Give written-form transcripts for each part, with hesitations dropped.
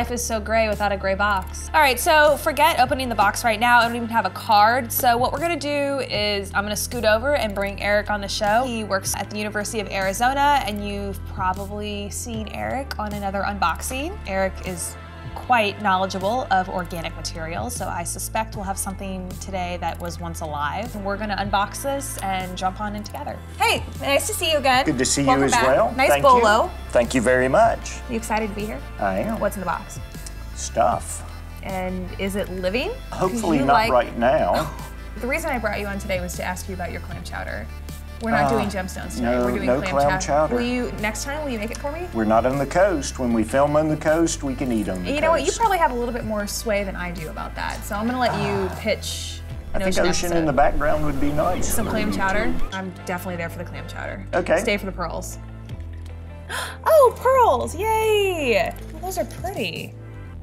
life is so gray without a gray box. All right, so forget opening the box right now. I don't even have a card. So what we're gonna do is I'm gonna scoot over and bring Eric on the show. He works at the University of Arizona, and you've probably seen Eric on another unboxing. Eric is quite knowledgeable of organic materials, so I suspect we'll have something today that was once alive. We're gonna unbox this and jump on in together. Hey, nice to see you again. Good to see Welcome you as back. well. Nice Thank bolo. You. Thank you very much. You excited to be here? I am. What's in the box? Stuff. And is it living? Hopefully not right now. The reason I brought you on today was to ask you about your clam chowder. We're not doing gemstones today. No, we're doing no clam chowder. Next time, will you make it for me? We're not on the coast. When we film on the coast, we can eat on the coast. You know what? You probably have a little bit more sway than I do about that. So I'm going to let you pitch I think ocean in the background would be nice. Some clam chowder. I'm definitely there for the clam chowder. Okay. Stay for the pearls. Oh, pearls! Yay! Well, those are pretty.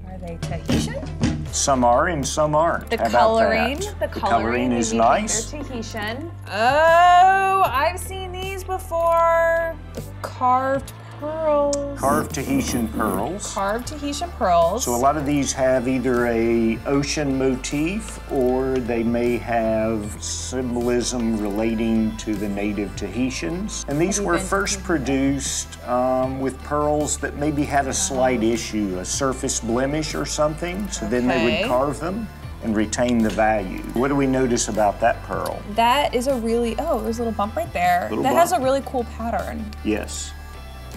Are they Tahitian? Some are and some aren't. The How coloring, about that? the coloring is nice. They're Tahitian. Oh, I've seen these before. The carved pearls. Carved Tahitian pearls. Carved Tahitian pearls. So a lot of these have either a ocean motif or they may have symbolism relating to the native Tahitians. And these were first produced with pearls that maybe had a slight issue, a surface blemish or something. So then they would carve them and retain the value. What do we notice about that pearl? That is a really, oh, there's a little bump right there. That has a really cool pattern. Yes.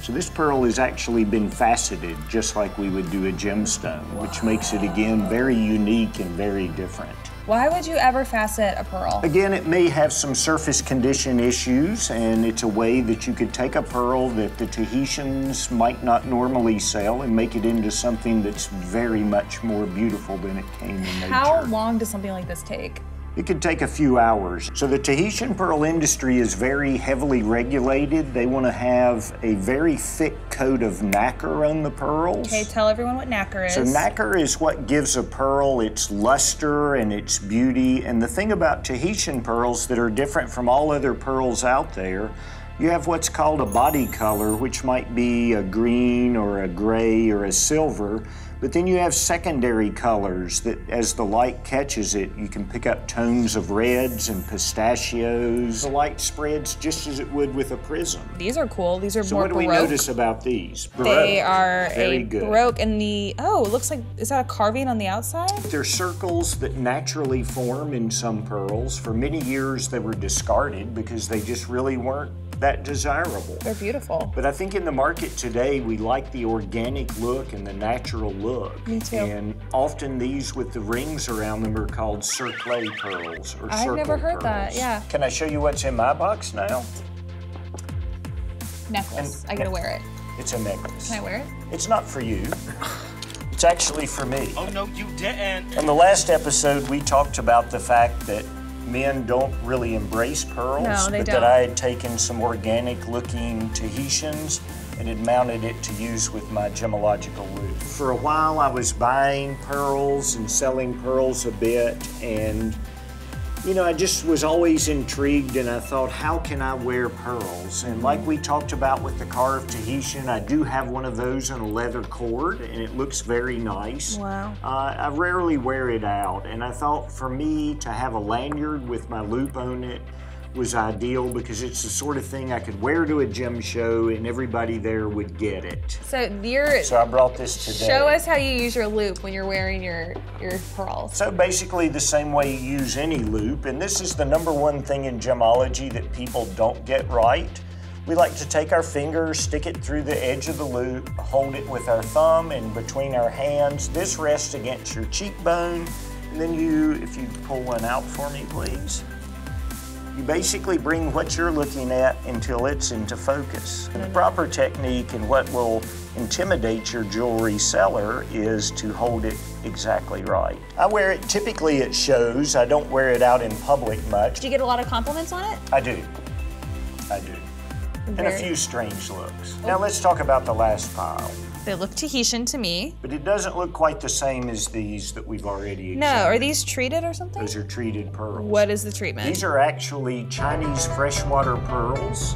So this pearl has actually been faceted just like we would do a gemstone, which makes it again very unique and very different. Why would you ever facet a pearl? Again, it may have some surface condition issues, and it's a way that you could take a pearl that the Tahitians might not normally sell and make it into something that's very much more beautiful than it came in nature. How long does something like this take? It could take a few hours. So the Tahitian pearl industry is very heavily regulated. They want to have a very thick coat of nacre on the pearls. Okay, tell everyone what nacre is. So nacre is what gives a pearl its luster and its beauty. And the thing about Tahitian pearls that are different from all other pearls out there, you have what's called a body color, which might be a green or a gray or a silver. But then you have secondary colors that as the light catches it, you can pick up tones of reds and pistachios. The light spreads just as it would with a prism. These are cool. These are so more what do we notice about these? Baroque. They are very good. Baroque and the, oh, it looks like, is that a carving on the outside? They're circles that naturally form in some pearls. For many years they were discarded because they just really weren't that desirable. They're beautiful. But I think in the market today, we like the organic look and the natural look. Me too. And often these with the rings around them are called cerclay pearls or I've never heard that, yeah. Can I show you what's in my box now? Necklace, I gotta wear it. It's a necklace. Can I wear it? It's not for you. It's actually for me. Oh no, you didn't. On the last episode, we talked about the fact that men don't really embrace pearls, but that I had taken some organic looking Tahitians and had mounted it to use with my gemological loop. For a while I was buying pearls and selling pearls a bit, and you know, I just was always intrigued, and I thought, how can I wear pearls? And like we talked about with the carved Tahitian, I do have one of those on a leather cord, and it looks very nice. Wow. I rarely wear it out, and I thought for me to have a lanyard with my loop on it was ideal because it's the sort of thing I could wear to a gem show and everybody there would get it. So I brought this today. Show us how you use your loop when you're wearing your pearls. So basically the same way you use any loop, and this is the #1 thing in gemology that people don't get right. We like to take our fingers, stick it through the edge of the loop, hold it with our thumb and between our hands. This rests against your cheekbone, and then if you pull one out for me, please. You basically bring what you're looking at until it's into focus. And the proper technique and what will intimidate your jewelry seller is to hold it exactly right. I wear it typically at shows. I don't wear it out in public much. Do you get a lot of compliments on it? I do. And a few strange looks. Now let's talk about the last pile. They look Tahitian to me. But it doesn't look quite the same as these that we've already examined. No, are these treated or something? Those are treated pearls. What is the treatment? These are actually Chinese freshwater pearls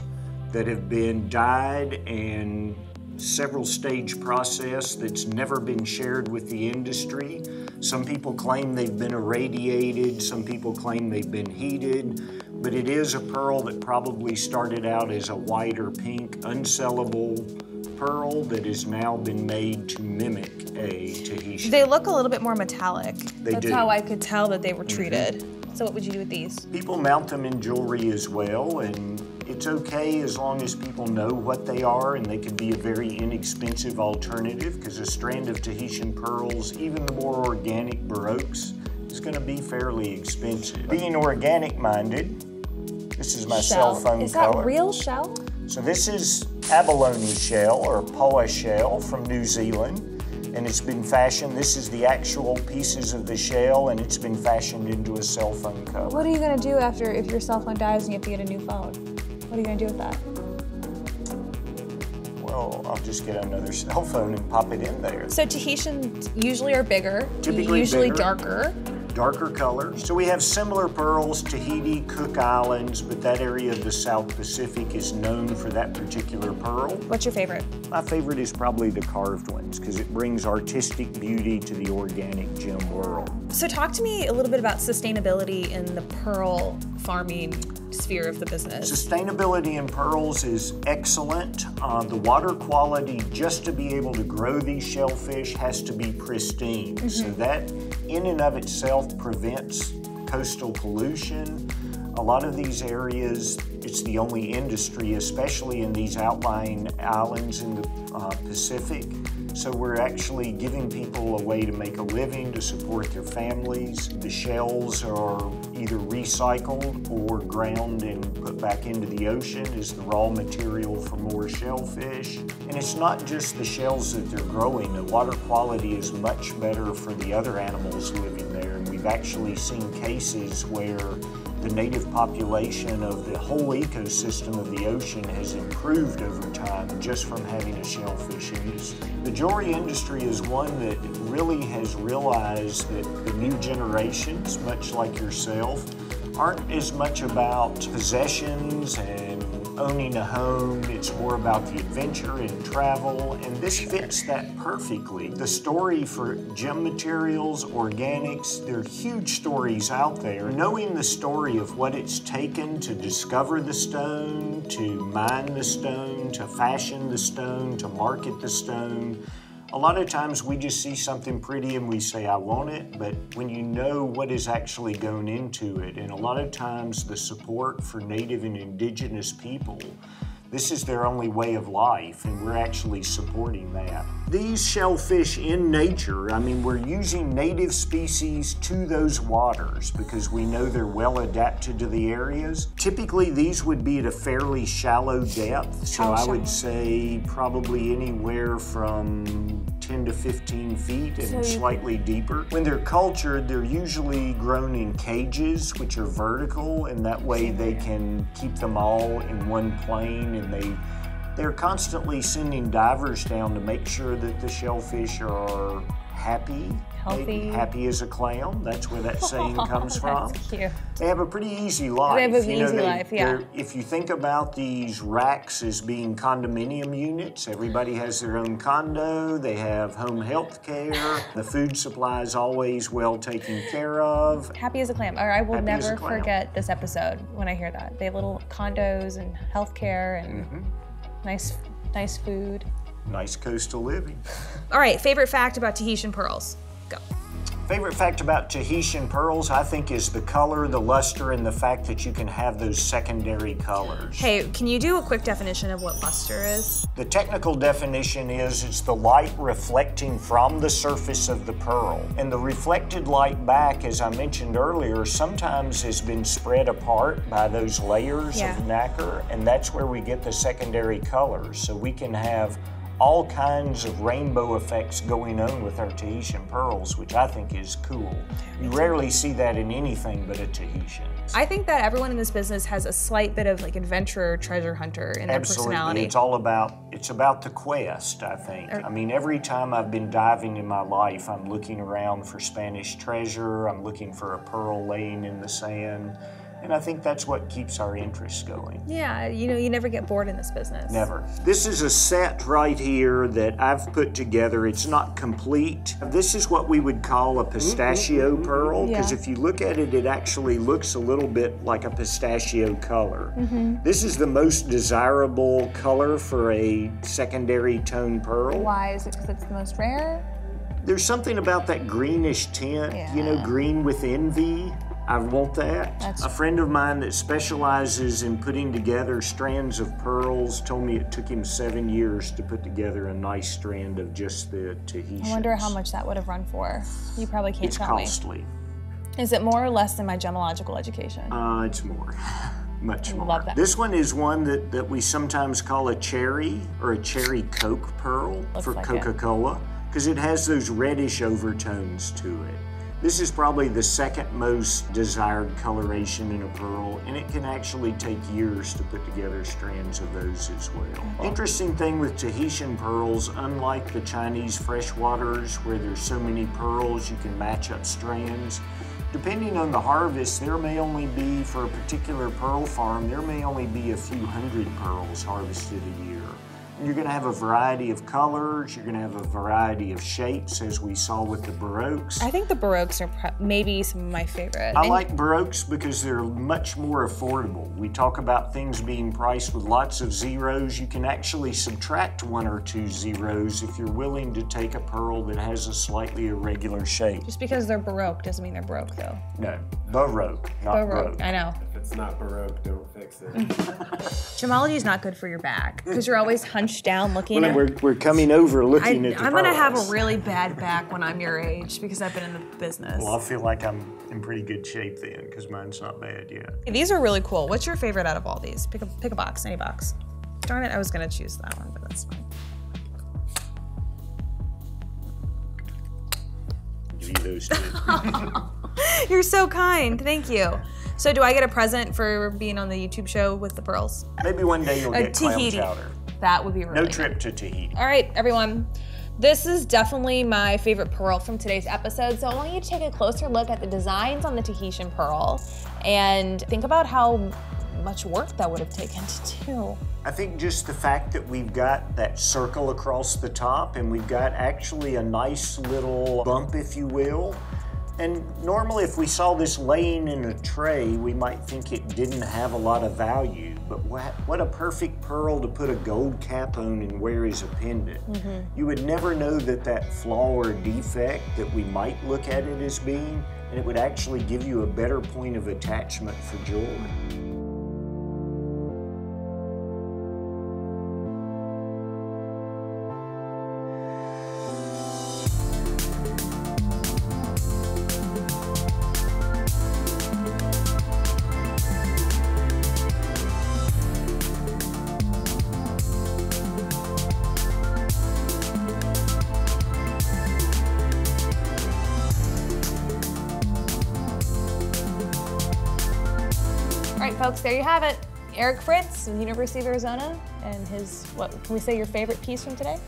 that have been dyed and several stage process that's never been shared with the industry. Some people claim they've been irradiated, some people claim they've been heated, but it is a pearl that probably started out as a white or pink unsellable pearl that has now been made to mimic a Tahitian. They look a little bit more metallic. That's how I could tell that they were treated. So what would you do with these? People mount them in jewelry as well, and it's okay as long as people know what they are, and they can be a very inexpensive alternative, because a strand of Tahitian pearls, even the more organic baroques, is going to be fairly expensive. Being organic minded, this is my cell phone color. Is that real shell? So this is abalone shell or poa shell from New Zealand, and it's been fashioned. This is the actual pieces of the shell, and it's been fashioned into a cell phone cover. What are you gonna do if your cell phone dies and you have to get a new phone? What are you gonna do with that? Well, I'll just get another cell phone and pop it in there. So Tahitians usually are bigger, Typically usually bigger. Darker colors. So we have similar pearls, Tahiti, Cook Islands, but that area of the South Pacific is known for that particular pearl. What's your favorite? My favorite is probably the carved ones, because it brings artistic beauty to the organic gem world. So talk to me a little bit about sustainability in the pearl farming sphere of the business. Sustainability in pearls is excellent. The water quality just to be able to grow these shellfish has to be pristine. So that in and of itself prevents coastal pollution. A lot of these areas, it's the only industry, especially in these outlying islands in the Pacific. So we're actually giving people a way to make a living, to support their families. The shells are either recycled or ground and put back into the ocean as the raw material for more shellfish. And it's not just the shells that they're growing. The water quality is much better for the other animals living there. And we've actually seen cases where the native population of the whole ecosystem of the ocean has improved over time just from having a shellfish industry. The jewelry industry is one that really has realized that the new generations, much like yourself, aren't as much about possessions and owning a home. It's more about the adventure and travel, and this fits that perfectly. The story for gem materials, organics, there are huge stories out there. Knowing the story of what it's taken to discover the stone, to mine the stone, to fashion the stone, to market the stone, a lot of times we just see something pretty and we say, I want it, but when you know what is actually going into it, and a lot of times the support for Native and Indigenous people, this is their only way of life, and we're actually supporting that. These shellfish in nature, I mean, we're using native species to those waters because we know they're well adapted to the areas. Typically, these would be at a fairly shallow depth, so I would say probably anywhere from 10 to 15 feet and slightly deeper. When they're cultured, they're usually grown in cages, which are vertical, and that way they can keep them all in one plane, and they're constantly sending divers down to make sure that the shellfish are happy. Healthy. Happy as a clown. That's where that saying comes from. That's cute. They have a pretty easy life. They have an easy life, yeah. If you think about these racks as being condominium units, everybody has their own condo, they have home health care, the food supply is always well taken care of. Happy as a clam. Or I will never forget this episode when I hear that. They have little condos and health care and nice food. Nice coastal living. All right, favorite fact about Tahitian pearls. Go. Favorite fact about Tahitian pearls, I think, is the color, the luster, and the fact that you can have those secondary colors. Hey, can you do a quick definition of what luster is? The technical definition is it's the light reflecting from the surface of the pearl. And the reflected light back, as I mentioned earlier, sometimes has been spread apart by those layers of nacre, and that's where we get the secondary colors. So we can have all kinds of rainbow effects going on with our Tahitian pearls, which I think is cool. You rarely see that in anything but a Tahitian. I think that everyone in this business has a slight bit of like adventurer, treasure hunter in their personality. It's about the quest, I think. I mean, every time I've been diving in my life, I'm looking around for Spanish treasure, I'm looking for a pearl laying in the sand. And I think that's what keeps our interest going. Yeah, you know, you never get bored in this business. Never. This is a set right here that I've put together. It's not complete. This is what we would call a pistachio pearl, because if you look at it, it actually looks a little bit like a pistachio color. This is the most desirable color for a secondary tone pearl. Why? Is it because it's the most rare? There's something about that greenish tint, you know, green with envy. I want that. A friend of mine that specializes in putting together strands of pearls told me it took him 7 years to put together a nice strand of just the Tahitians. I wonder how much that would have run for. You probably can't tell me. It's costly. Is it more or less than my gemological education? It's more. Much more. Love that. This one is one that we sometimes call a cherry or a cherry Coke pearl for Coca-Cola, because it has those reddish overtones to it. This is probably the second most desired coloration in a pearl, and it can actually take years to put together strands of those as well. Interesting thing with Tahitian pearls, unlike the Chinese freshwaters where there's so many pearls you can match up strands, depending on the harvest, there may only be, for a particular pearl farm, there may only be a few hundred pearls harvested a year. You're going to have a variety of colors, you're going to have a variety of shapes, as we saw with the baroques. I think the baroques are maybe some of my favorite. I like baroques because they're much more affordable. We talk about things being priced with lots of zeros. You can actually subtract 1 or 2 zeros if you're willing to take a pearl that has a slightly irregular shape. Just because they're baroque doesn't mean they're broke, though. No, baroque, not broke. I know. If it's not baroque, don't fix it. Gemology is not good for your back because you're always hunched down looking at. We're coming over looking at the I'm gonna pearls. have a really bad back when I'm your age because I've been in the business. Well, I feel like I'm in pretty good shape then because mine's not bad yet. These are really cool. What's your favorite out of all these? Pick a box, any box. Darn it, I was gonna choose that one, but that's fine. Give you those two. You're so kind, thank you. So do I get a present for being on the YouTube show with the pearls? Maybe one day you'll get clam chowder. That would be really No trip to Tahiti. All right, everyone. This is definitely my favorite pearl from today's episode, so I want you to take a closer look at the designs on the Tahitian pearl and think about how much work that would have taken to do. I think just the fact that we've got that circle across the top and we've got actually a nice little bump, if you will. And normally if we saw this laying in a tray, we might think it didn't have a lot of value, but what a perfect pearl to put a gold cap on and wear as a pendant. You would never know that flaw or defect that we might look at it as being, and it would actually give you a better point of attachment for jewelry. All right, folks, there you have it. Eric Fritz from the University of Arizona and his, what, can we say your favorite piece from today?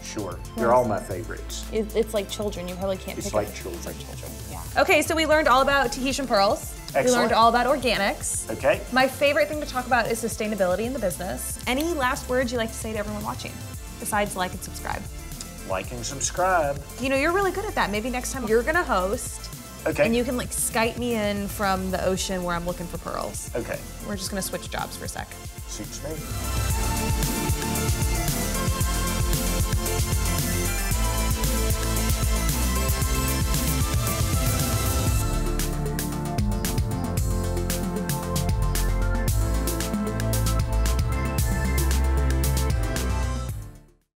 Sure, they're all my favorites. It's like children, you probably can't pick It's like it. children. It's like children, yeah. Okay, so we learned all about Tahitian pearls. Excellent. We learned all about organics. Okay. My favorite thing to talk about is sustainability in the business. Any last words you'd like to say to everyone watching, besides like and subscribe? Like and subscribe. You know, you're really good at that. Maybe next time you're gonna host. Okay. And you can like Skype me in from the ocean where I'm looking for pearls. Okay. We're just gonna switch jobs for a sec. Suits me.